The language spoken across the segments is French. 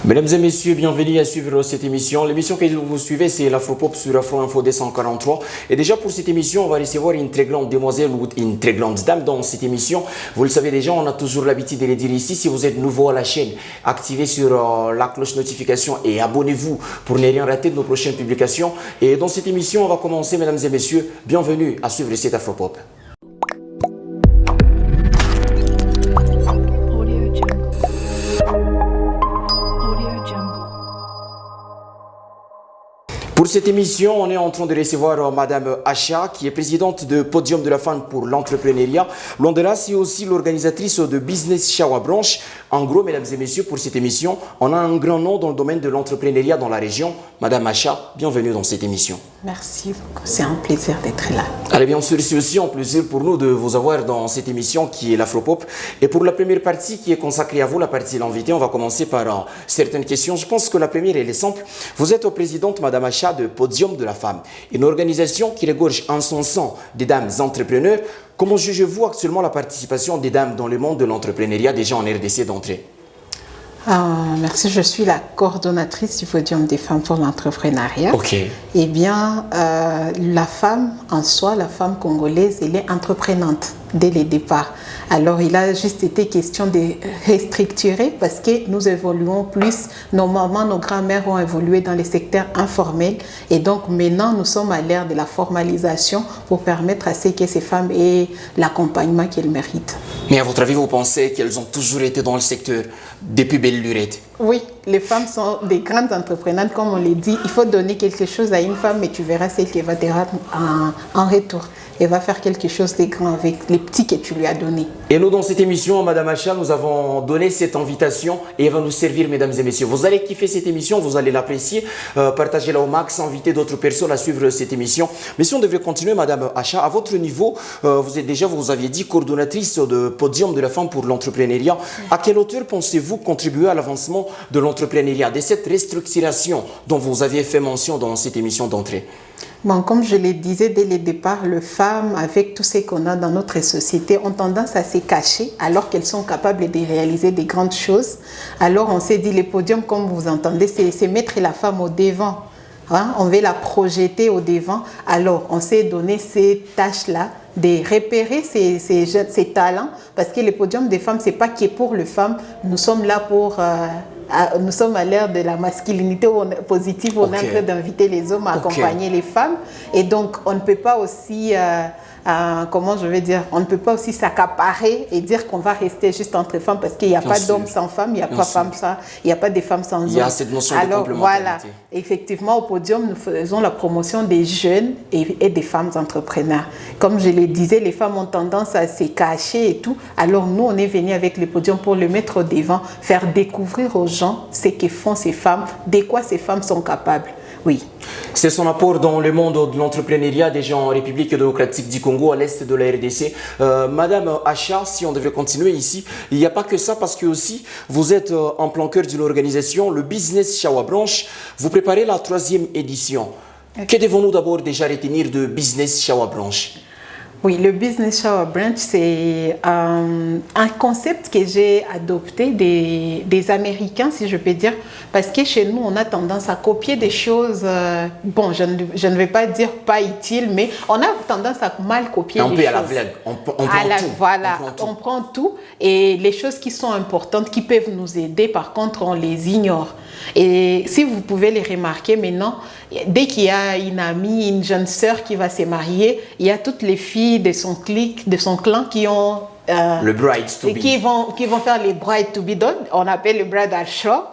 Mesdames et messieurs, bienvenue à suivre cette émission. L'émission que vous suivez, c'est l'Afropop sur Afro Info 243. Et déjà pour cette émission, on va recevoir une très grande demoiselle ou une très grande dame dans cette émission. Vous le savez déjà, on a toujours l'habitude de le dire ici. Si vous êtes nouveau à la chaîne, activez sur la cloche notification et abonnez-vous pour ne rien rater de nos prochaines publications. Et dans cette émission, on va commencer, mesdames et messieurs. Bienvenue à suivre cette Afropop. Pour cette émission, on est en train de recevoir Madame Acha, qui est présidente de Podium de la femme pour l'entrepreneuriat. L'Ondela, c'est aussi l'organisatrice de Business Shawa Branch. En gros, mesdames et messieurs, pour cette émission, on a un grand nom dans le domaine de l'entrepreneuriat dans la région. Madame Acha, bienvenue dans cette émission. Merci beaucoup, c'est un plaisir d'être là. Allez, bien sûr, c'est aussi un plaisir pour nous de vous avoir dans cette émission qui est l'Afropop. Et pour la première partie qui est consacrée à vous, la partie de l'invité, on va commencer par certaines questions. Je pense que la première, elle est simple. Vous êtes présidente, Madame Acha, de Podium de la femme, une organisation qui regorge en son sein des dames entrepreneurs. Comment jugez-vous actuellement la participation des dames dans le monde de l'entrepreneuriat déjà en RDC d'entrée? Merci, je suis la coordonnatrice du Podium des femmes pour l'entrepreneuriat. Ok. Eh bien, la femme en soi, la femme congolaise, elle est entreprenante dès le départ. Alors, il a juste été question de restructurer parce que nous évoluons plus. Nos mamans, nos grands-mères ont évolué dans les secteurs informels. Et donc, maintenant, nous sommes à l'ère de la formalisation pour permettre à ce que ces femmes aient l'accompagnement qu'elles méritent. Mais à votre avis, vous pensez qu'elles ont toujours été dans le secteur depuis belle lurette? Oui, les femmes sont des grandes entreprenantes, comme on l'a dit. Il faut donner quelque chose à une femme, mais tu verras celle qui va te rendre en retour. Elle va faire quelque chose de grand avec les petits que tu lui as donnés. Et nous, dans cette émission, Madame Acha, nous avons donné cette invitation et elle va nous servir, mesdames et messieurs. Vous allez kiffer cette émission, vous allez l'apprécier, partagez-la au max, invitez d'autres personnes à suivre cette émission. Mais si on devait continuer, Madame Acha, à votre niveau, vous êtes déjà, vous aviez dit, coordonnatrice de Podium de la femme pour l'entrepreneuriat. À quelle hauteur pensez-vous contribuer à l'avancement de l'entrepreneuriat, de cette restructuration dont vous aviez fait mention dans cette émission d'entrée? Bon, comme je le disais dès le départ, les femmes, avec tout ce qu'on a dans notre société, ont tendance à se cacher alors qu'elles sont capables de réaliser des grandes choses. Alors on s'est dit, les podiums, comme vous entendez, c'est mettre la femme au devant. Hein? On veut la projeter au devant. Alors on s'est donné ces tâches-là de repérer ces talents, parce que les podiums des femmes, c'est pas que pour les femmes. Nous sommes là pour... nous sommes à l'ère de la masculinité positive, on est en train d'inviter les hommes à accompagner les femmes. Et donc, on ne peut pas aussi, comment je vais dire, on ne peut pas aussi s'accaparer et dire qu'on va rester juste entre femmes parce qu'il n'y a pas d'hommes sans femmes, il n'y a pas femmes sans, il n'y a pas de femmes sans hommes. Il y a cette notion de complémentarité. Voilà, effectivement, au podium, nous faisons la promotion des jeunes et des femmes entrepreneurs. Comme je le disais, les femmes ont tendance à se cacher et tout. Alors nous, on est venu avec le podium pour le mettre au devant, faire découvrir aux gens ce que font ces femmes, de quoi ces femmes sont capables. Oui. C'est son apport dans le monde de l'entrepreneuriat déjà en République démocratique du Congo, à l'est de la RDC. Madame Acha, si on devait continuer ici, il n'y a pas que ça parce que aussi vous êtes en plein cœur d'une organisation, le Business Shawa Branch. Vous préparez la 3e édition. Que devons-nous d'abord déjà retenir de Business Shawa Branch? Oui, le Business Shawa Branch, c'est un concept que j'ai adopté des Américains, si je peux dire, parce que chez nous, on a tendance à copier des choses, bon, je ne vais pas dire pas utiles, mais on a tendance à mal copier les choses. À la blague, on prend tout. Voilà, on prend tout, et les choses qui sont importantes, qui peuvent nous aider, par contre, on les ignore. Et si vous pouvez les remarquer maintenant, dès qu'il y a une amie, une jeune sœur qui va se marier, il y a toutes les filles de son clique, de son clan qui ont le bride to be, qui vont faire les bride to be done. On appelle le bridal show.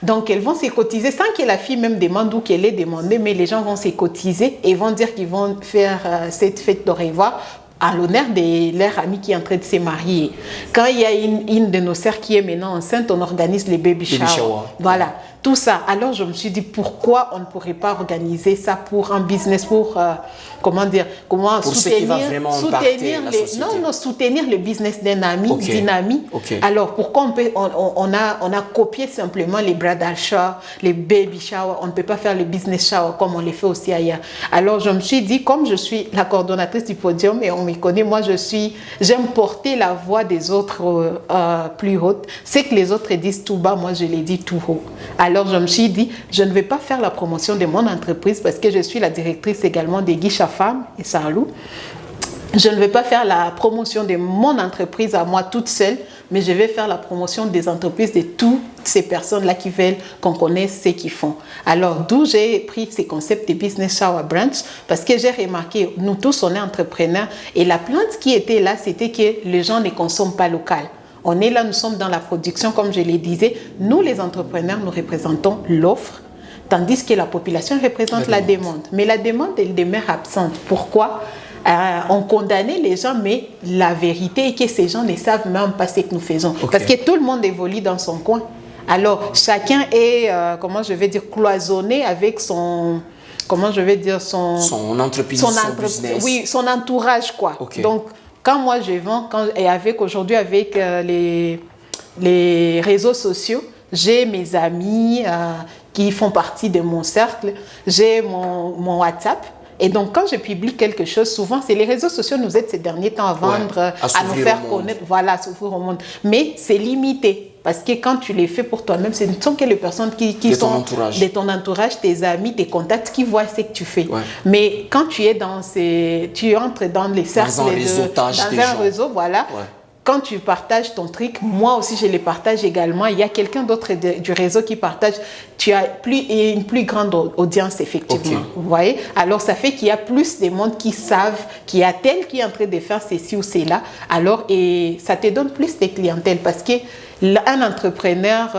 Donc elles vont se cotiser sans que la fille même demande ou qu'elle ait demandé, mais les gens vont se cotiser et vont dire qu'ils vont faire cette fête de revoir à l'honneur de leur amie qui est en train de se marier. Quand il y a une de nos sœurs qui est maintenant enceinte, on organise les baby shower. Voilà. tout ça. Alors, je me suis dit, pourquoi on ne pourrait pas organiser ça pour un business, pour, comment pour soutenir, soutenir le business d'un ami, d'une amie. Alors, pourquoi on a copié simplement les bridal shower, les baby shower, on ne peut pas faire le business shower comme on les fait aussi ailleurs. Alors, je me suis dit, comme je suis la coordonnatrice du podium et on me connaît, moi, j'aime porter la voix des autres plus haute. C'est que les autres disent tout bas, moi, je les dis tout haut. Alors, je me suis dit, je ne vais pas faire la promotion de mon entreprise parce que je suis la directrice également des Guiches à Femmes et Sarlou. Je ne vais pas faire la promotion de mon entreprise à moi toute seule, mais je vais faire la promotion des entreprises de toutes ces personnes-là qui veulent qu'on connaisse ce qu'ils font. Alors, d'où j'ai pris ces concepts de Business Shower Branch, parce que j'ai remarqué, nous tous, on est entrepreneurs, et la plainte qui était là, c'était que les gens ne consomment pas local. On est là, nous sommes dans la production, comme je le disais. Nous, les entrepreneurs, nous représentons l'offre, tandis que la population représente la demande. Mais la demande, elle demeure absente. Pourquoi ? On condamnait les gens, mais la vérité est que ces gens ne savent même pas ce que nous faisons. Parce que tout le monde évolue dans son coin. Alors, chacun est, cloisonné avec son entreprise, son business. Oui, son entourage, quoi. Donc, quand moi je vends, aujourd'hui avec les réseaux sociaux, j'ai mes amis qui font partie de mon cercle, j'ai mon WhatsApp. Et donc, quand je publie quelque chose, souvent, c'est les réseaux sociaux nous aident ces derniers temps à vendre, à nous faire connaître, à s'ouvrir au monde. Mais c'est limité. Parce que quand tu les fais pour toi-même, ce ne sont que les personnes qui sont de ton entourage, tes amis, tes contacts, qui voient ce que tu fais. Mais quand tu entres dans les cercles, dans un réseau, voilà. Quand tu partages ton truc, moi aussi je les partage également. Il y a quelqu'un d'autre du réseau qui partage. Tu as une plus grande audience, effectivement. Vous voyez? Alors, ça fait qu'il y a plus de monde qui savent qu'il y a tel qui est en train de faire ceci ou cela. Alors, et ça te donne plus de clientèle parce que un entrepreneur,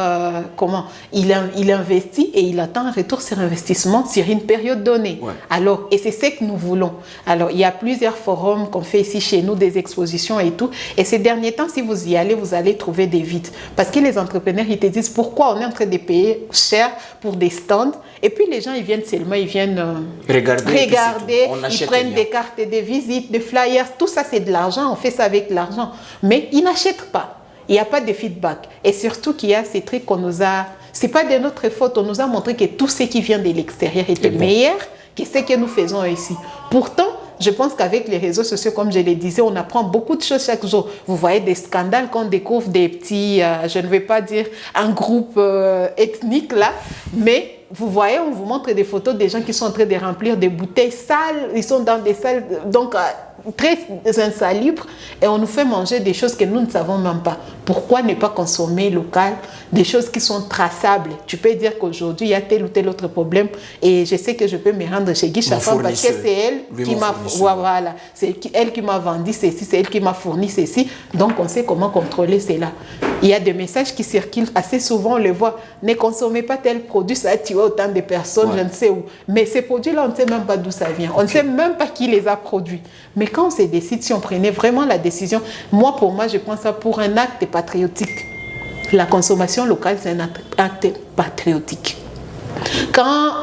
il investit et il attend un retour sur investissement sur une période donnée. Alors, et c'est ce que nous voulons. Alors, il y a plusieurs forums qu'on fait ici chez nous, des expositions et tout. Et ces derniers temps, si vous y allez, vous allez trouver des vides. Parce que les entrepreneurs, ils te disent pourquoi on est en train de payer cher pour des stands. Et puis, les gens, ils viennent seulement, ils viennent regarder ils prennent des cartes de visite, des flyers. Tout ça, c'est de l'argent. On fait ça avec de l'argent. Mais ils n'achètent pas. Il n'y a pas de feedback. Et surtout qu'il y a ces trucs qu'on nous a... Ce n'est pas de notre faute. On nous a montré que tout ce qui vient de l'extérieur était meilleur que ce que nous faisons ici. Pourtant, je pense qu'avec les réseaux sociaux, comme je le disais, on apprend beaucoup de choses chaque jour. Vous voyez des scandales qu'on découvre, des petits... je ne vais pas dire un groupe ethnique là, mais... Vous voyez, on vous montre des photos des gens qui sont en train de remplir des bouteilles sales. Ils sont dans des salles donc, très insalubres et on nous fait manger des choses que nous ne savons même pas. Pourquoi ne pas consommer local, des choses qui sont traçables? Tu peux dire qu'aujourd'hui, il y a tel ou tel autre problème et je sais que je peux me rendre chez Guy Chafam parce que c'est elle qui m'a elle qui m'a vendu ceci, c'est elle qui m'a fourni ceci. Donc, on sait comment contrôler cela. Il y a des messages qui circulent assez souvent, on les voit. Ne consommez pas tel produit, ça a tué autant de personnes, je ne sais où. Mais ces produits-là, on ne sait même pas d'où ça vient. On ne sait même pas qui les a produits. Mais quand on se décide, si on prenait vraiment la décision, pour moi, je prends ça pour un acte patriotique. La consommation locale, c'est un acte patriotique. Quand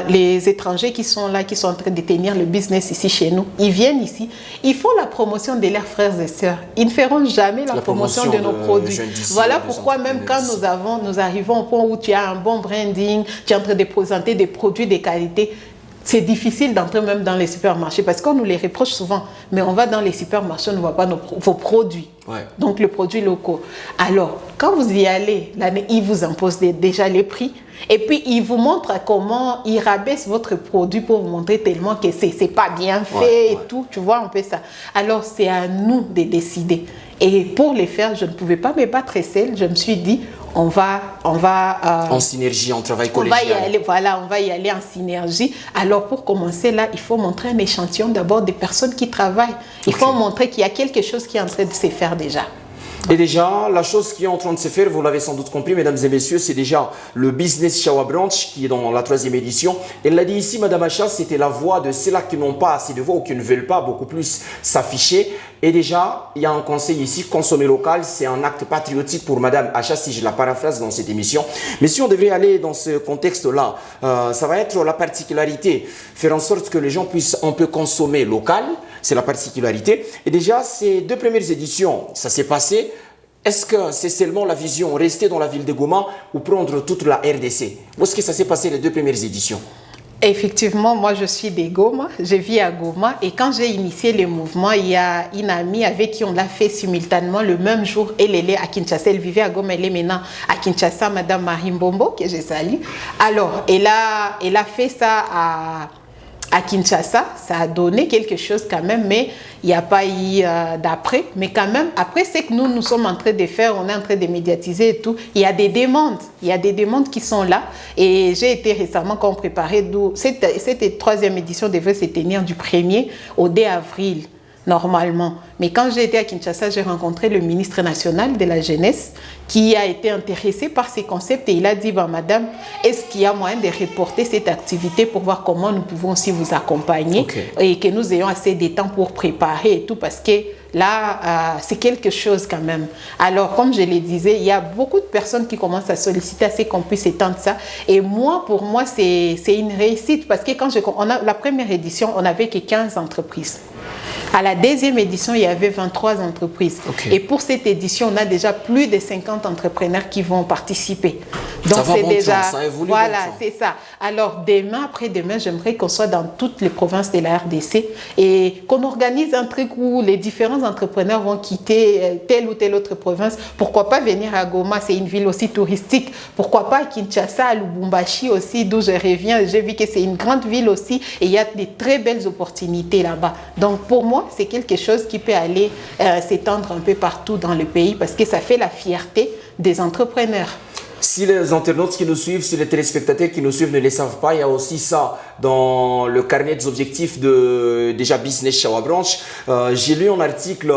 les étrangers qui sont là, qui sont en train de tenir le business ici chez nous, ils viennent ici, ils font la promotion de leurs frères et sœurs. Ils ne feront jamais la promotion de nos produits. Voilà pourquoi même quand nous arrivons au point où tu as un bon branding, tu es en train de présenter des produits de qualité, c'est difficile d'entrer même dans les supermarchés parce qu'on nous les reproche souvent. Mais on va dans les supermarchés, on ne voit pas vos produits. Donc, le produit locaux. Alors, quand vous y allez, ils vous imposent déjà les prix. Et puis, ils vous montrent comment ils rabaissent votre produit pour vous montrer tellement que c'est pas bien fait et tout. Tu vois un peu ça. Alors, c'est à nous de décider. Et pour les faire, je ne pouvais pas me battre seule. Je me suis dit, on va en synergie, en travail collégial. On va y aller en synergie. Alors, pour commencer là, il faut montrer un échantillon d'abord des personnes qui travaillent. Il faut montrer qu'il y a quelque chose qui est en train de se faire déjà. Et déjà, la chose qui est en train de se faire, vous l'avez sans doute compris, mesdames et messieurs, c'est déjà le Business Shawa Branch qui est dans la 3e édition. Elle l'a dit ici, Madame Acha, c'était la voix de ceux-là qui n'ont pas assez de voix ou qui ne veulent pas beaucoup plus s'afficher. Et déjà, il y a un conseil ici, consommer local, c'est un acte patriotique pour Madame Acha, si je la paraphrase dans cette émission. Mais si on devrait aller dans ce contexte-là, ça va être la particularité, faire en sorte que les gens puissent un peu consommer local, c'est la particularité. Et déjà, ces 2 premières éditions, ça s'est passé. Est-ce que c'est seulement la vision rester dans la ville de Goma ou prendre toute la RDC? Où est-ce que ça s'est passé les 2 premières éditions? Effectivement, moi je suis des Goma, je vis à Goma et quand j'ai initié le mouvement, il y a une amie avec qui on l'a fait simultanément le même jour. Elle est à Kinshasa, elle vivait à Goma, elle est maintenant à Kinshasa, Madame Marie Mbombo, que je salue. Alors, elle a fait ça à Kinshasa, ça a donné quelque chose quand même, mais il n'y a pas eu d'après. Mais quand même, après ce que nous sommes en train de faire, on est en train de médiatiser et tout, il y a des demandes qui sont là. Et j'ai été récemment quand on préparait, cette 3e édition devait se tenir du 1er au 2 avril. Normalement. Mais quand j'ai été à Kinshasa, j'ai rencontré le ministre national de la jeunesse qui a été intéressé par ces concepts et il a dit, madame, est-ce qu'il y a moyen de reporter cette activité pour voir comment nous pouvons aussi vous accompagner et que nous ayons assez de temps pour préparer et tout parce que là, c'est quelque chose quand même. Alors, comme je le disais, il y a beaucoup de personnes qui commencent à solliciter à ce qu'on puisse étendre ça. Et moi, pour moi, c'est une réussite parce que quand la première édition, on n'avait que 15 entreprises. À la 2e édition, il y avait 23 entreprises. Et pour cette édition, on a déjà plus de 50 entrepreneurs qui vont participer. Donc, c'est déjà... ça évolue. Voilà, c'est ça. Alors, demain, après-demain, j'aimerais qu'on soit dans toutes les provinces de la RDC et qu'on organise un truc où les différents entrepreneurs vont quitter telle ou telle autre province. Pourquoi pas venir à Goma, c'est une ville aussi touristique. Pourquoi pas à Kinshasa, à Lubumbashi aussi, d'où je reviens. J'ai vu que c'est une grande ville aussi et il y a de très belles opportunités là-bas. Donc, pour moi, c'est quelque chose qui peut aller s'étendre un peu partout dans le pays parce que ça fait la fierté des entrepreneurs. Si les internautes qui nous suivent, si les téléspectateurs qui nous suivent ne le savent pas, il y a aussi ça dans le carnet des objectifs de déjà Business Shawa Branch. J'ai lu un article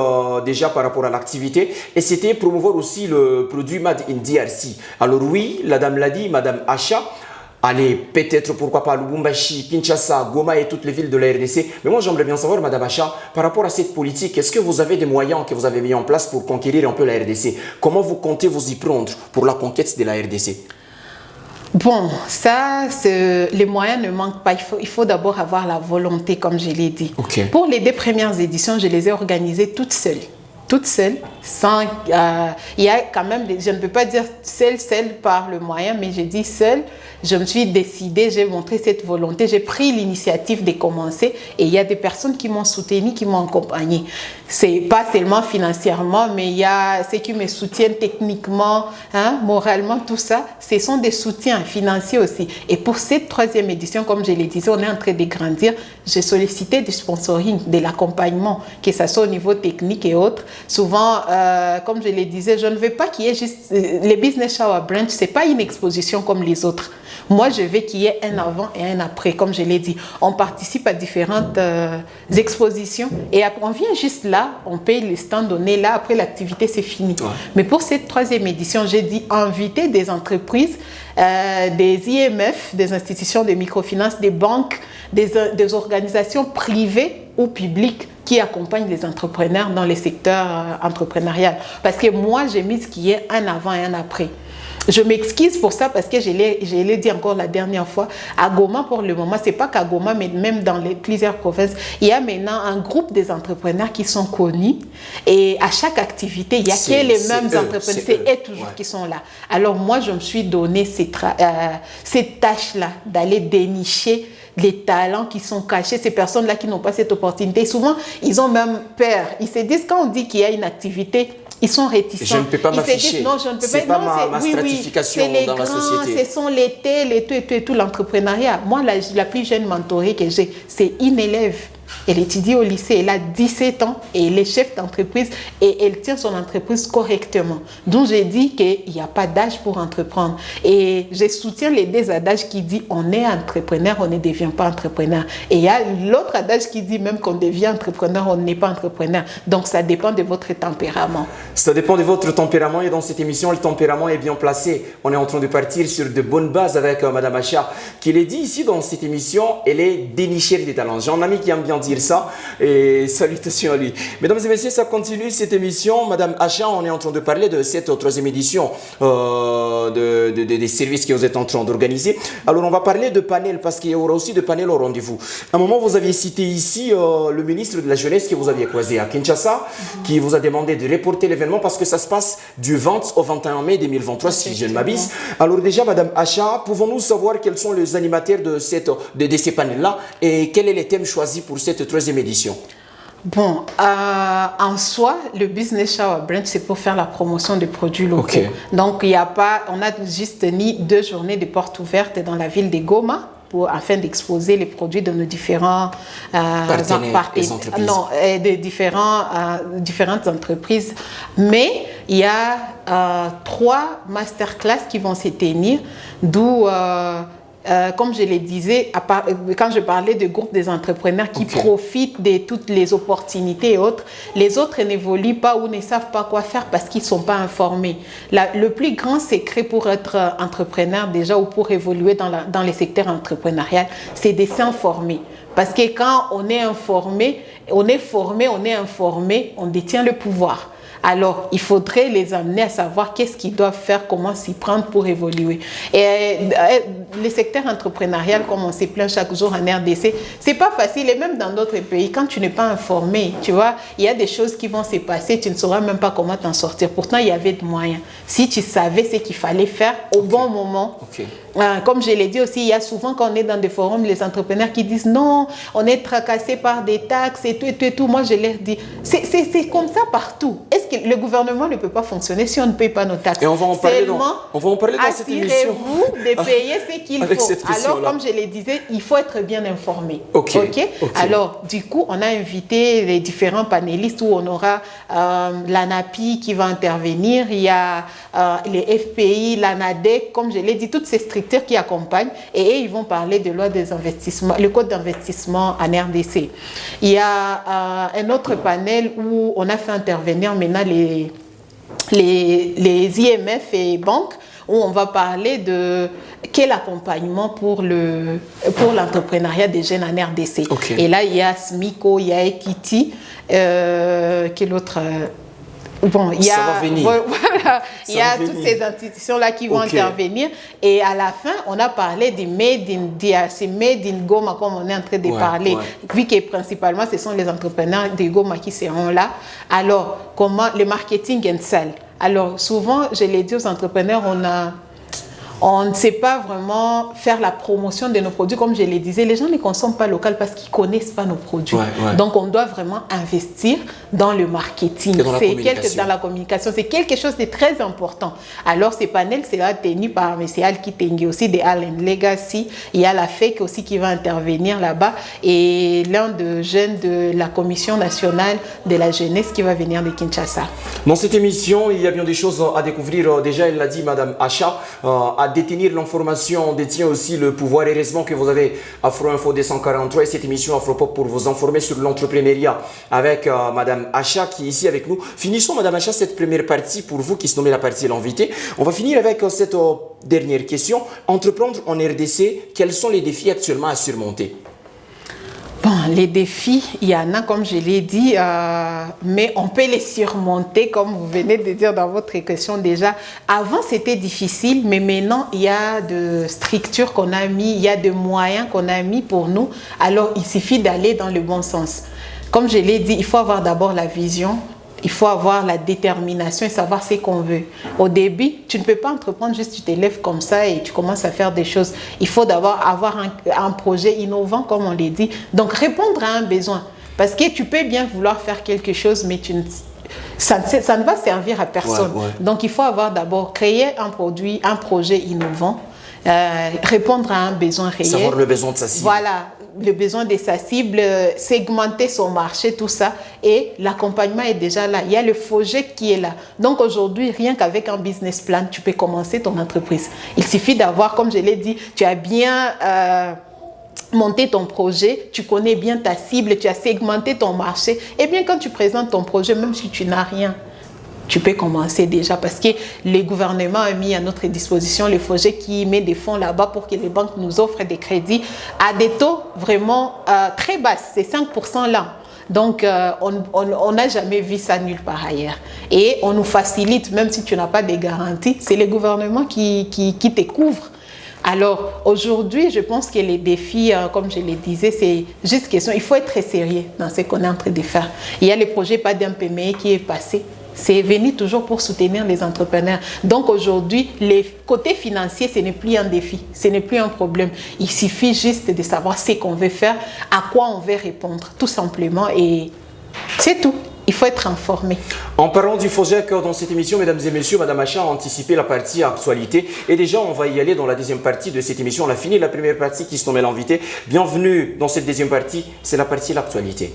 déjà par rapport à l'activité et c'était promouvoir aussi le produit Made in DRC. Alors oui, la dame l'a dit, Madame Acha, allez, peut-être, pourquoi pas, Lubumbashi, Kinshasa, Goma et toutes les villes de la RDC. Mais moi, j'aimerais bien savoir, Madame Acha, par rapport à cette politique, est-ce que vous avez des moyens que vous avez mis en place pour conquérir un peu la RDC? Comment vous comptez vous y prendre pour la conquête de la RDC? Bon, ça, les moyens ne manquent pas. Il faut d'abord avoir la volonté, comme je l'ai dit. Pour les 2 premières éditions, je les ai organisées toutes seules. Sans, il y a quand même, je ne peux pas dire seule par le moyen, mais je dis seule. Je me suis décidée, j'ai montré cette volonté, j'ai pris l'initiative de commencer et il y a des personnes qui m'ont soutenue, qui m'ont accompagnée. C'est pas seulement financièrement, mais il y a ceux qui me soutiennent techniquement, moralement, tout ça. Ce sont des soutiens financiers aussi. Et pour cette 3e édition, comme je l'ai dit, on est en train de grandir. J'ai sollicité du sponsoring, de l'accompagnement, que ce soit au niveau technique et autres. Souvent, comme je le disais, je ne veux pas qu'il y ait juste... Les Business Shawa Branch, ce n'est pas une exposition comme les autres. Moi, je veux qu'il y ait un avant et un après, comme je l'ai dit. On participe à différentes expositions et après, on vient juste là, on paye les stands donnés là, après l'activité, c'est fini. Mais pour cette 3e édition, j'ai dit inviter des entreprises, des IMF, des institutions de microfinance, des banques, des organisations privées ou publiques qui accompagnent les entrepreneurs dans les secteurs entrepreneuriaux. Parce que moi, j'ai mis ce qui est un avant et un après. Je m'excuse pour ça parce que je l'ai dit encore la dernière fois. À Goma, pour le moment, ce n'est pas qu'à Goma, mais même dans plusieurs provinces, il y a maintenant un groupe des entrepreneurs qui sont connus. Et à chaque activité, il n'y a que les mêmes entrepreneurs. C'est eux toujours qui sont là. Alors moi, je me suis donné cette tâche-là d'aller dénicher les talents qui sont cachés, ces personnes-là qui n'ont pas cette opportunité. Et souvent, ils ont même peur. Ils se disent, quand on dit qu'il y a une activité, ils sont réticents. Je ne peux pas m'afficher. Non, je ne peux pas. C'est pas ma stratification dans la société. Ce sont les tout, l'entrepreneuriat. Moi, la plus jeune mentorée que j'ai, c'est une élève. Elle étudie au lycée, elle a 17 ans et elle est chef d'entreprise et elle tient son entreprise correctement. Donc, j'ai dit qu'il n'y a pas d'âge pour entreprendre. Et je soutiens les deux adages qui disent on est entrepreneur, on ne devient pas entrepreneur. Et il y a l'autre adage qui dit même qu'on devient entrepreneur, on n'est pas entrepreneur. Donc, ça dépend de votre tempérament. Ça dépend de votre tempérament et dans cette émission, le tempérament est bien placé. On est en train de partir sur de bonnes bases avec Madame Acha, qui l'a dit ici dans cette émission, elle est dénichée des talents. J'ai un ami qui aime bien dire ça et salutations à lui. Mesdames et messieurs, ça continue cette émission. Madame Acha, on est en train de parler de cette troisième édition des services que vous êtes en train d'organiser. Alors, on va parler de panel parce qu'il y aura aussi de panel au rendez-vous. À un moment, vous aviez cité ici le ministre de la Jeunesse que vous aviez croisé à Kinshasa, qui vous a demandé de reporter l'événement parce que ça se passe du 20 au 21 mai 2023, si je ne m'abuse. Alors déjà, Madame Acha, pouvons-nous savoir quels sont les animateurs de ces panels-là et quel est le thème choisi pour cette troisième édition? Bon, en soi, le Business Shower Brunch, c'est pour faire la promotion des produits locaux. Okay. Donc, il n'y a pas, on a juste mis 2 journées de portes ouvertes dans la ville de Goma afin d'exposer les produits de nos différents différentes entreprises. Mais il y a 3 masterclass qui vont se tenir, d'où... comme je le disais, quand je parlais de groupes des entrepreneurs qui profitent de toutes les opportunités et autres, les autres n'évoluent pas ou ne savent pas quoi faire parce qu'ils ne sont pas informés. Le plus grand secret pour être entrepreneur déjà ou pour évoluer dans les secteurs entrepreneurial, c'est de s'informer. Parce que quand on est informé, on est formé, on est informé, on détient le pouvoir. Alors, il faudrait les amener à savoir qu'est-ce qu'ils doivent faire, comment s'y prendre pour évoluer. Et les secteurs entrepreneuriaux, comme on se plaint chaque jour en RDC, c'est pas facile. Et même dans d'autres pays, quand tu n'es pas informé, tu vois, il y a des choses qui vont se passer, tu ne sauras même pas comment t'en sortir. Pourtant, il y avait des moyens. Si tu savais ce qu'il fallait faire au bon moment. Comme je l'ai dit aussi, il y a souvent quand on est dans des forums, les entrepreneurs qui disent non, on est tracassé par des taxes et tout et tout et tout. Moi, je leur dis, c'est comme ça partout. Est-ce que le gouvernement ne peut pas fonctionner si on ne paye pas nos taxes? Et on va en parler dans cette émission. Assurez-vous de payer ce qu'il faut. Alors, comme je le disais, il faut être bien informé. Alors, du coup, on a invité les différents panélistes où on aura l'ANAPI qui va intervenir, il y a les FPI, l'ANADEC, comme je l'ai dit, toutes ces structures qui accompagnent et ils vont parler de loi des investissements, le code d'investissement en RDC. Il y a un autre panel où on a fait intervenir maintenant les IMF et banques où on va parler de quel accompagnement pour l'entrepreneuriat des jeunes en RDC. Et là, il y a SMICO, il y a Equity, quel autre... Bon, il y a, il y a toutes ces institutions-là qui vont intervenir. Et à la fin, on a parlé du Made in DRC, Made in Goma, comme on est en train de parler. Vu que principalement, ce sont les entrepreneurs de Goma qui seront là. Alors, comment le marketing and sell? Alors, souvent, je l'ai dit aux entrepreneurs, on ne sait pas vraiment faire la promotion de nos produits. Comme je le disais, les gens ne consomment pas local parce qu'ils ne connaissent pas nos produits. Donc, on doit vraiment investir dans le marketing. Dans la communication. C'est quelque chose de très important. Alors, ces panels, c'est là tenu par M. Alki Tengi aussi de Allen Legacy. Il y a la FEC aussi qui va intervenir là-bas. Et l'un des jeunes de la Commission nationale de la jeunesse qui va venir de Kinshasa. Dans cette émission, il y a bien des choses à découvrir. Déjà, elle l'a dit, Madame Acha, à détenir l'information, on détient aussi le pouvoir. Heureusement que vous avez Afro Info 243 et cette émission Afropop pour vous informer sur l'entrepreneuriat avec Madame Acha qui est ici avec nous. Finissons, Madame Acha, cette première partie pour vous qui se nommez la partie l'invité. On va finir avec cette dernière question. Entreprendre en RDC, quels sont les défis actuellement à surmonter? Bon, les défis, il y en a, comme je l'ai dit, mais on peut les surmonter, comme vous venez de dire dans votre question déjà. Avant, c'était difficile, mais maintenant, il y a de structures qu'on a mis, il y a de moyens qu'on a mis pour nous. Alors, il suffit d'aller dans le bon sens. Comme je l'ai dit, il faut avoir d'abord la vision. Il faut avoir la détermination et savoir ce qu'on veut. Au début, tu ne peux pas entreprendre juste tu t'élèves comme ça et tu commences à faire des choses. Il faut d'abord avoir un projet innovant, comme on l'a dit. Donc, répondre à un besoin. Parce que tu peux bien vouloir faire quelque chose, mais ça ne va servir à personne. Donc, il faut avoir d'abord créé un produit, un projet innovant, répondre à un besoin réel. Savoir le besoin de sa cible. Voilà. le besoin de sa cible, segmenter son marché, tout ça. Et l'accompagnement est déjà là. Il y a le FOGEC qui est là. Donc aujourd'hui, rien qu'avec un business plan, tu peux commencer ton entreprise. Il suffit d'avoir, comme je l'ai dit, tu as bien monté ton projet, tu connais bien ta cible, tu as segmenté ton marché. Et bien quand tu présentes ton projet, même si tu n'as rien, tu peux commencer déjà parce que le gouvernement a mis à notre disposition le FOGEC qui met des fonds là-bas pour que les banques nous offrent des crédits à des taux vraiment très bas, c'est 5% là. Donc, on n'a jamais vu ça nulle part ailleurs. Et on nous facilite, même si tu n'as pas de garanties, c'est le gouvernement qui te couvre. Alors, aujourd'hui, je pense que les défis, comme je le disais, c'est juste question, il faut être très sérieux dans ce qu'on est en train de faire. Il y a le projet Pas d'un PME qui est passé. C'est venu toujours pour soutenir les entrepreneurs. Donc aujourd'hui, les côtés financiers, ce n'est plus un défi, ce n'est plus un problème. Il suffit juste de savoir ce qu'on veut faire, à quoi on veut répondre, tout simplement. Et c'est tout. Il faut être informé. En parlant du FOGEC dans cette émission, mesdames et messieurs, Madame Acha a anticipé la partie actualité. Et déjà, on va y aller dans la deuxième partie de cette émission. On a fini la première partie qui se nommait l'invité. Bienvenue dans cette deuxième partie, c'est la partie l'actualité.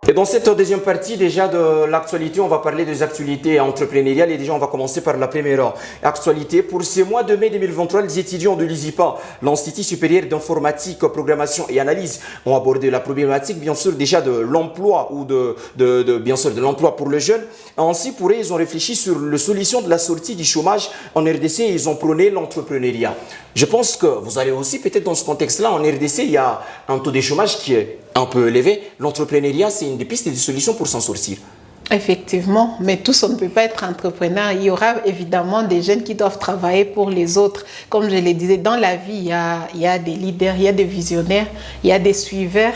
Et dans cette deuxième partie déjà de l'actualité, on va parler des actualités entrepreneuriales et déjà on va commencer par la première actualité. Pour ce mois de mai 2023, les étudiants de l'ISIPA, l'Institut supérieur d'informatique, programmation et analyse, ont abordé la problématique bien sûr déjà de l'emploi ou bien sûr de l'emploi pour les jeunes. Ainsi pour eux, ils ont réfléchi sur la solution de la sortie du chômage en RDC et ils ont prôné l'entrepreneuriat. Je pense que vous allez aussi peut-être dans ce contexte-là, en RDC, il y a un taux de chômage qui est un peu élevé. L'entrepreneuriat, c'est une des pistes et des solutions pour s'en sortir. Effectivement, mais tous on ne peut pas être entrepreneur. Il y aura évidemment des jeunes qui doivent travailler pour les autres. Comme je le disais, dans la vie, il y a des leaders, il y a des visionnaires, il y a des suiveurs,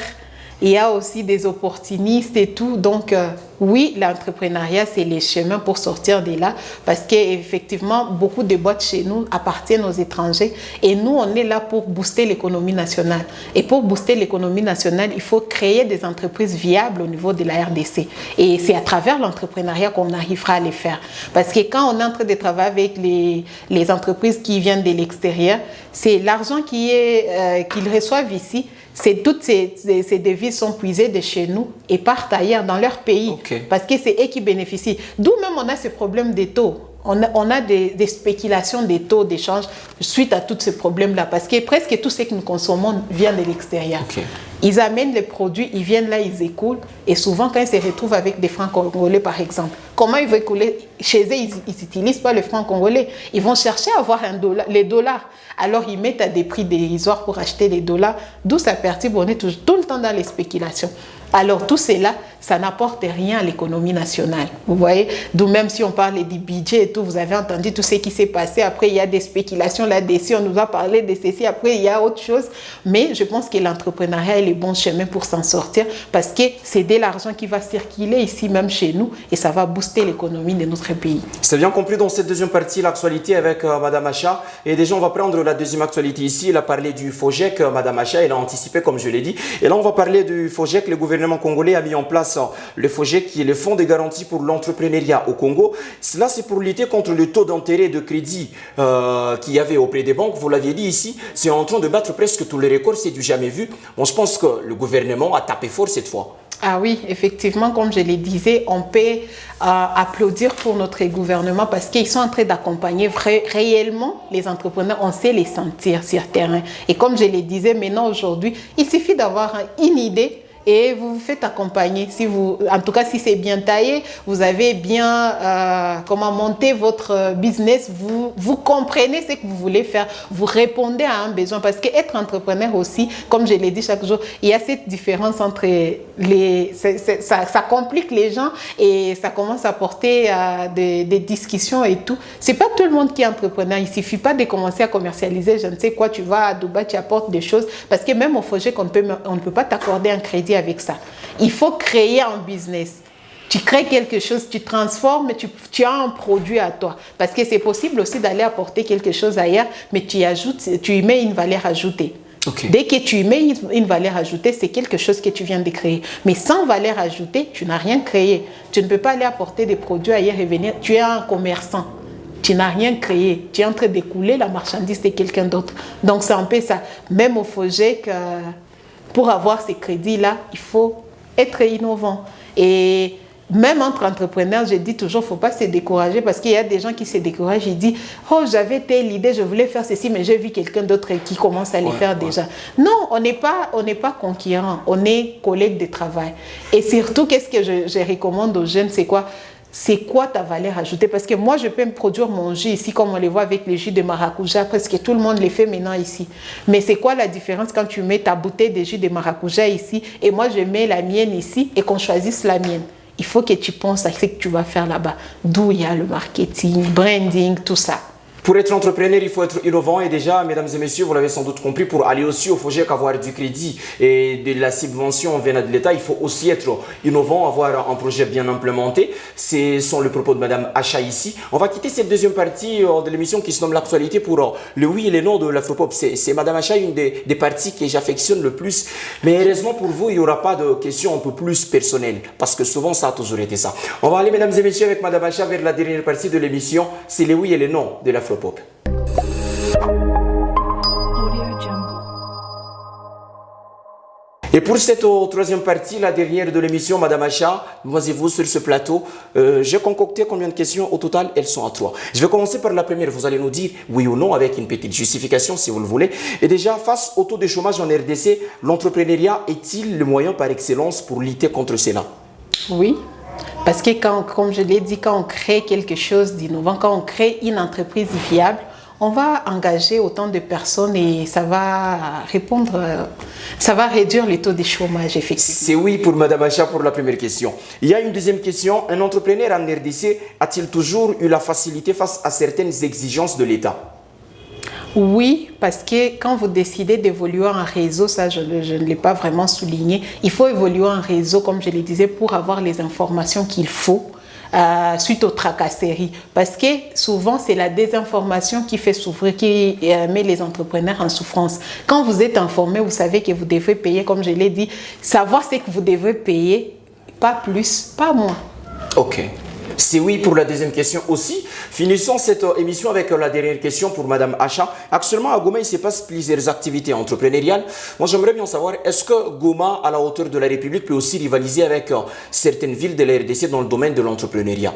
il y a aussi des opportunistes et tout. Donc, oui, l'entrepreneuriat, c'est les chemins pour sortir de là parce qu'effectivement, beaucoup de boîtes chez nous appartiennent aux étrangers et nous, on est là pour booster l'économie nationale. Et pour booster l'économie nationale, il faut créer des entreprises viables au niveau de la RDC. Et c'est à travers l'entrepreneuriat qu'on arrivera à les faire. Parce que quand on est en train de travailler avec les entreprises qui viennent de l'extérieur, c'est l'argent qu'ils reçoivent ici. Toutes ces devises sont puisées de chez nous et partent ailleurs dans leur pays. Okay. Parce que c'est eux qui bénéficient. D'où même on a ce problème des taux. On a des spéculations des taux d'échange suite à tous ces problèmes-là. Parce que presque tout ce que nous consommons vient de l'extérieur. Okay. Ils amènent les produits, ils viennent là, ils écoulent. Et souvent, quand ils se retrouvent avec des francs congolais, par exemple, comment ils vont écouler? Chez eux, ils n'utilisent pas le franc congolais. Ils vont chercher à avoir les dollars. Alors, ils mettent à des prix dérisoires pour acheter les dollars. D'où ça perturbe, on est tout le temps dans les spéculations. Alors, tout cela, ça n'apporte rien à l'économie nationale. Vous voyez? D'où même si on parle du budget et tout, vous avez entendu tout ce qui s'est passé. Après, il y a des spéculations là-dessus. On nous a parlé de ceci. Après, il y a autre chose. Mais je pense que l'entrepreneuriat est le bon chemin pour s'en sortir parce que c'est de l'argent qui va circuler ici, même chez nous, et ça va booster l'économie de notre pays. C'est bien compris dans cette deuxième partie, l'actualité avec Madame Acha. Et déjà, on va prendre la deuxième actualité ici. Elle a parlé du FOGEC, Madame Acha. Elle a anticipé, comme je l'ai dit. Et là, on va parler du FOGEC. Le gouvernement congolais a mis en place le FOGEC, qui est le Fonds de garantie pour l'entrepreneuriat au Congo. Cela, c'est pour lutter contre le taux d'intérêt de crédit qu'il y avait auprès des banques. Vous l'aviez dit ici, c'est en train de battre presque tous les records. C'est du jamais vu. Bon, je pense que le gouvernement a tapé fort cette fois. Ah oui, effectivement, comme je le disais, on peut applaudir pour notre gouvernement parce qu'ils sont en train d'accompagner réellement les entrepreneurs. On sait les sentir sur terrain. Et comme je le disais, maintenant, aujourd'hui, il suffit d'avoir une idée et vous vous faites accompagner. En tout cas, si c'est bien taillé, vous avez bien monter votre business, vous comprenez ce que vous voulez faire, vous répondez à un besoin. Parce qu'être entrepreneur aussi, comme je l'ai dit chaque jour, il y a cette différence entre ça complique les gens et ça commence à porter des discussions et tout. C'est pas tout le monde qui est entrepreneur. Il suffit pas de commencer à commercialiser, je ne sais quoi, tu vas à Dubaï, tu apportes des choses. Parce que même au FOGEC, on ne peut pas t'accorder un crédit avec ça. Il faut créer un business. Tu crées quelque chose, tu transformes, tu as un produit à toi. Parce que c'est possible aussi d'aller apporter quelque chose ailleurs, mais tu y mets une valeur ajoutée. Okay. Dès que tu mets une valeur ajoutée, c'est quelque chose que tu viens de créer. Mais sans valeur ajoutée, tu n'as rien créé. Tu ne peux pas aller apporter des produits ailleurs et venir. Tu es un commerçant. Tu n'as rien créé. Tu es en train d'écouler la marchandise de quelqu'un d'autre. Donc, c'est un peu ça. Même au FOGEC, pour avoir ces crédits-là, il faut être innovant. Et même entre entrepreneurs, je dis toujours, il ne faut pas se décourager parce qu'il y a des gens qui se découragent. Ils disent, oh, j'avais telle idée, je voulais faire ceci, mais j'ai vu quelqu'un d'autre qui commence à les faire déjà. Non, on n'est pas concurrents, on est collègues de travail. Et surtout, qu'est-ce que je recommande aux jeunes, c'est quoi? C'est quoi ta valeur ajoutée? Parce que moi, je peux me produire mon jus ici, comme on les voit avec les jus de maracuja. Presque tout le monde les fait maintenant ici. Mais c'est quoi la différence quand tu mets ta bouteille de jus de maracuja ici et moi, je mets la mienne ici et qu'on choisisse la mienne? Il faut que tu penses à ce que tu vas faire là-bas. D'où il y a le marketing, branding, tout ça. Pour être entrepreneur, il faut être innovant et déjà, mesdames et messieurs, vous l'avez sans doute compris, pour aller aussi au FOGEC, avoir du crédit et de la subvention venant de l'État, il faut aussi être innovant, avoir un projet bien implémenté. Ce sont les propos de Madame Acha ici. On va quitter cette deuxième partie de l'émission qui se nomme l'actualité pour le oui et le non de l'Afropop. C'est Madame Acha, une des parties que j'affectionne le plus. Mais heureusement pour vous, il n'y aura pas de questions un peu plus personnelles parce que souvent ça a toujours été ça. On va aller, mesdames et messieurs, avec Madame Acha vers la dernière partie de l'émission. C'est le oui et le non de l'Afropop. Et pour cette troisième partie, la dernière de l'émission, Madame Acha, moi et vous sur ce plateau, j'ai concocté combien de questions? Au total, elles sont à 3. Je vais commencer par la première. Vous allez nous dire oui ou non avec une petite justification si vous le voulez. Et déjà, face au taux de chômage en RDC, l'entrepreneuriat est-il le moyen par excellence pour lutter contre cela? Oui. Parce que comme je l'ai dit, quand on crée quelque chose d'innovant, quand on crée une entreprise viable, on va engager autant de personnes et ça va répondre, ça va réduire le taux de chômage, effectivement. C'est oui pour Madame Acha pour la première question. Il y a une deuxième question. Un entrepreneur en RDC a-t-il toujours eu la facilité face à certaines exigences de l'État? Oui, parce que quand vous décidez d'évoluer en réseau, ça je ne l'ai pas vraiment souligné, il faut évoluer en réseau, comme je le disais, pour avoir les informations qu'il faut suite aux tracasseries. Parce que souvent, c'est la désinformation qui fait souffrir, qui met les entrepreneurs en souffrance. Quand vous êtes informé, vous savez que vous devez payer, comme je l'ai dit, savoir ce que vous devez payer, pas plus, pas moins. Ok. C'est oui pour la deuxième question aussi. Finissons cette émission avec la dernière question pour Madame Acha. Actuellement, à Goma, il se passe plusieurs activités entrepreneuriales. Moi, j'aimerais bien savoir, est-ce que Goma, à la hauteur de la République, peut aussi rivaliser avec certaines villes de la RDC dans le domaine de l'entrepreneuriat?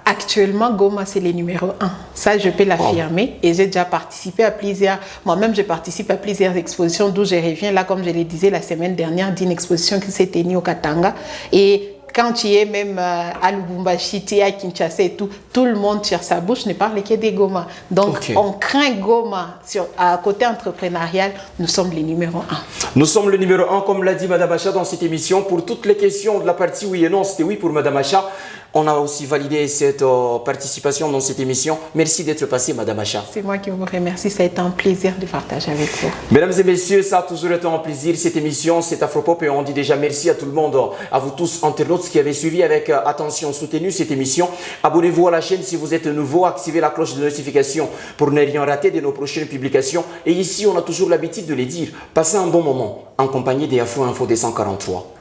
Actuellement, Goma, c'est le numéro 1. Ça, je peux l'affirmer. Et j'ai déjà participé à plusieurs... Moi-même, je participe à plusieurs expositions d'où je reviens, là, comme je le disais la semaine dernière, d'une exposition qui s'est tenue au Katanga. Et quand tu es même à Lubumbashi, tu es à Kinshasa et tout le monde tire sa bouche, ne parle que des Goma. Donc, on craint Goma. À côté entrepreneurial, nous sommes les numéro 1. Nous sommes le numéro 1, comme l'a dit Madame Acha dans cette émission. Pour toutes les questions de la partie oui et non, c'était oui pour Madame Acha. On a aussi validé cette participation dans cette émission. Merci d'être passé, Madame Acha. C'est moi qui vous remercie. Ça a été un plaisir de partager avec vous. Mesdames et messieurs, ça a toujours été un plaisir. Cette émission, c'est Afropop et on dit déjà merci à tout le monde, à vous tous internautes qui avez suivi avec attention soutenu cette émission. Abonnez-vous à la chaîne si vous êtes nouveau. Activez la cloche de notification pour ne rien rater de nos prochaines publications. Et ici, on a toujours l'habitude de les dire. Passez un bon moment en compagnie des Afro Info des 143.